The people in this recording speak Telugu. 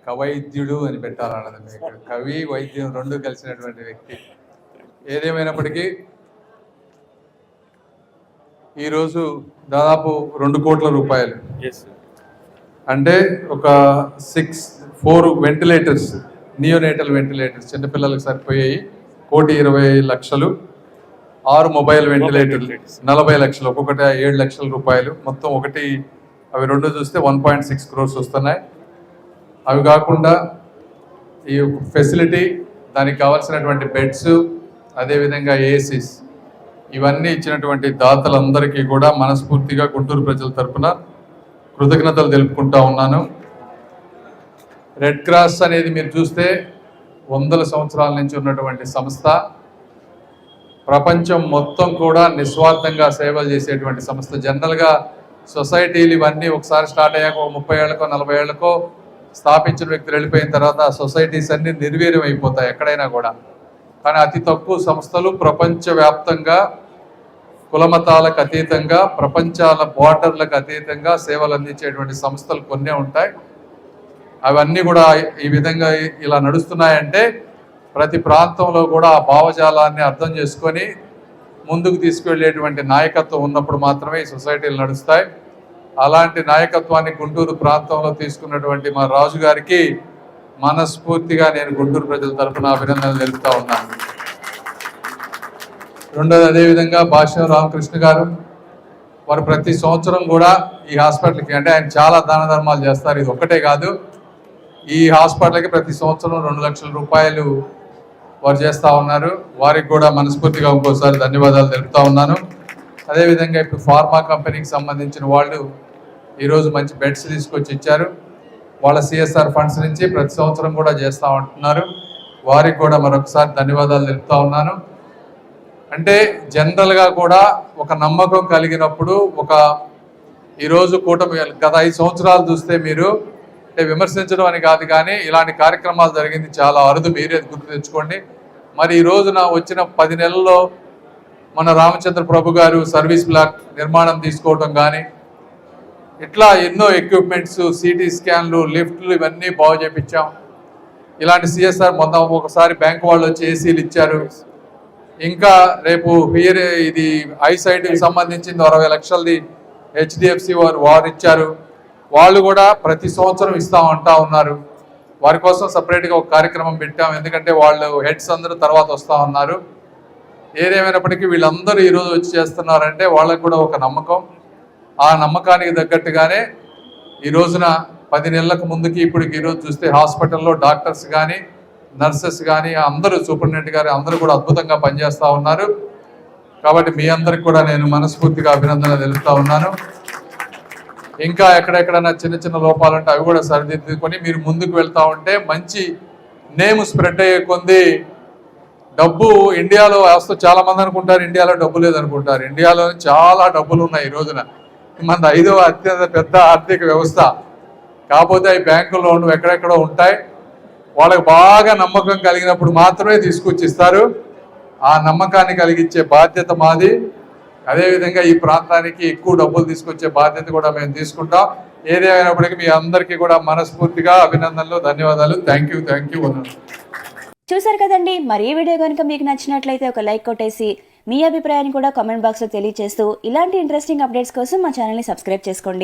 కవైద్యుడు అని పెట్టాలన్నది మీకు. కవి వైద్యం రెండు కలిసినటువంటి వ్యక్తి. ఏదేమైనప్పటికీ ఈరోజు దాదాపు 2 కోట్ల రూపాయలు అంటే ఒక 4 వెంటిలేటర్స్, నియోనేటల్ వెంటిలేటర్స్ చిన్నపిల్లలకు సరిపోయాయి 1,20,00,000, 6 మొబైల్ వెంటిలేటర్లు 40 లక్షలు, ఒక్కొక్కటి 7 లక్షల రూపాయలు, మొత్తం అవి 2 చూస్తే 1.6 crores వస్తున్నాయి. అవి కాకుండా ఈ ఫెసిలిటీ, దానికి కావాల్సినటువంటి బెడ్స్, అదేవిధంగా ఏసీస్, ఇవన్నీ ఇచ్చినటువంటి దాతలందరికీ కూడా మనస్ఫూర్తిగా గుంటూరు ప్రజల తరఫున కృతజ్ఞతలు తెలుపుకుంటా ఉన్నాను. రెడ్ క్రాస్ అనేది మీరు చూస్తే 100 సంవత్సరాల నుంచి ఉన్నటువంటి సంస్థ, ప్రపంచం మొత్తం కూడా నిస్వార్థంగా సేవలు చేసేటువంటి సంస్థ. జనరల్గా సొసైటీలు ఇవన్నీ ఒకసారి స్టార్ట్ అయ్యాక 30 ఏళ్ళకో 40 ఏళ్ళకో స్థాపించిన వ్యక్తులు వెళ్ళిపోయిన తర్వాత ఆ సొసైటీస్ అన్నీ నిర్వీర్యం అయిపోతాయి ఎక్కడైనా కూడా. కానీ అతి తక్కువ సంస్థలు ప్రపంచవ్యాప్తంగా కులమతాలకు అతీతంగా, ప్రపంచాల బోర్డర్లకు అతీతంగా సేవలు అందించేటువంటి సంస్థలు కొన్నే ఉంటాయి. అవన్నీ కూడా ఈ విధంగా ఇలా నడుస్తున్నాయంటే ప్రతి ప్రాంతంలో కూడా ఆ భావజాలాన్ని అర్థం చేసుకొని ముందుకు తీసుకువెళ్ళేటువంటి నాయకత్వం ఉన్నప్పుడు మాత్రమే ఈ సొసైటీలు నడుస్తాయి. అలాంటి నాయకత్వాన్ని గుంటూరు ప్రాంతంలో తీసుకున్నటువంటి మా రాజు గారికి మనస్ఫూర్తిగా నేను గుంటూరు ప్రజల తరఫున అభినందనలు తెలుపుతా ఉన్నాను. రెండోది అదేవిధంగా భాష్యం రామకృష్ణ గారు, వారు ప్రతి సంవత్సరం కూడా ఈ హాస్పిటల్కి, అంటే ఆయన చాలా దాన ధర్మాలు చేస్తారు, ఇది ఒక్కటే కాదు, ఈ హాస్పిటల్కి ప్రతి సంవత్సరం 2 లక్షల రూపాయలు వారు చేస్తూ ఉన్నారు. వారికి కూడా మనస్ఫూర్తిగా ఇంకోసారి ధన్యవాదాలు తెలుపుతా ఉన్నాను. అదేవిధంగా ఇప్పుడు ఫార్మా కంపెనీకి సంబంధించిన వాళ్ళు ఈరోజు మంచి బెడ్స్ తీసుకొచ్చి ఇచ్చారు. వాళ్ళ సిఎస్ఆర్ ఫండ్స్ నుంచి ప్రతి సంవత్సరం కూడా చేస్తూ ఉంటున్నారు. వారికి కూడా మరొకసారి ధన్యవాదాలు తెలుపుతా ఉన్నాను. అంటే జనరల్గా కూడా ఒక నమ్మకం కలిగినప్పుడు ఈరోజు కూటమి గత 5 సంవత్సరాలు చూస్తే మీరు, అంటే విమర్శించడం అని కాదు కానీ ఇలాంటి కార్యక్రమాలు జరిగింది చాలా అరుదు, మీరే గుర్తు తెచ్చుకోండి. మరి ఈ రోజున వచ్చిన 10 నెలల్లో మన రామచంద్ర ప్రభు గారు సర్వీస్ బ్లాక్ నిర్మాణం తీసుకోవడం కానీ, ఇట్లా ఎన్నో ఎక్విప్మెంట్స్, సిటీ స్కాన్లు, లిఫ్ట్లు, ఇవన్నీ బాగు చేయించాం. ఇలాంటి సిఎస్ఆర్ మొన్న ఒకసారి బ్యాంక్ వాళ్ళు వచ్చి ఏసీలు ఇచ్చారు. ఇంకా రేపు ఇది ఐసైట్కి సంబంధించింది 60 లక్షలది హెచ్డిఎఫ్సి వారు ఇచ్చారు. వాళ్ళు కూడా ప్రతి సంవత్సరం ఇస్తామంటా ఉన్నారు. వారి కోసం సపరేట్గా ఒక కార్యక్రమం పెట్టాం, ఎందుకంటే వాళ్ళు హెడ్స్ అందరూ తర్వాత వస్తూ ఉన్నారు. ఏదేమైనప్పటికీ వీళ్ళందరూ ఈరోజు వచ్చి చేస్తున్నారంటే వాళ్ళకు కూడా ఒక నమ్మకం. ఆ నమ్మకానికి తగ్గట్టుగానే ఈ రోజున 10 నెలలకు ముందుకి ఇప్పటికి ఈరోజు చూస్తే హాస్పిటల్లో డాక్టర్స్ కానీ, నర్సెస్ కానీ, అందరూ, సూపరింటెండెంట్ గారు అందరూ కూడా అద్భుతంగా పనిచేస్తూ ఉన్నారు. కాబట్టి మీ అందరికి కూడా నేను మనస్ఫూర్తిగా అభినందన తెలుపుతా ఉన్నాను. ఇంకా ఎక్కడెక్కడైనా చిన్న చిన్న లోపాలు ఉంటే అవి కూడా సరిదిద్దుకొని మీరు ముందుకు వెళ్తూ ఉంటే మంచి నేమ్ స్ప్రెడ్ అయ్యే కొంది డబ్బు ఇండియాలో వస్తూ చాలా మంది అనుకుంటారు ఇండియాలో డబ్బు లేదనుకుంటారు. ఇండియాలో చాలా డబ్బులు ఉన్నాయి. ఈ రోజున మన 5వ అత్యంత పెద్ద ఆర్థిక వ్యవస్థ. కాకపోతే అవి బ్యాంకుల్లో ఎక్కడెక్కడో ఉంటాయి. వాళ్ళకి బాగా నమ్మకం కలిగినప్పుడు మాత్రమే తీసుకొచ్చి ఇస్తారు. ఆ నమ్మకాన్ని కలిగించే బాధ్యత మాది. అదేవిధంగా ఈ ప్రాంతానికి ఎక్కువ డబ్బులు తీసుకొచ్చే బాధ్యత కూడా మేము తీసుకుంటాం. ఏదేమైనప్పటికీ మీ అందరికీ కూడా మనస్ఫూర్తిగా అభినందనలు, ధన్యవాదాలు. Thank you. చూసారు కదండి. మరి ఈ వీడియో కనుక మీకు నచ్చినట్లయితే ఒక లైక్ కొట్టేసి మీ అభిప్రాయాన్ని కూడా కామెంట్ బాక్స్లో తెలియజేస్తూ ఇలాంటి ఇంట్రెస్టింగ్ అప్డేట్స్ కోసం మా ఛానల్ని సబ్స్క్రైబ్ చేసుకోండి.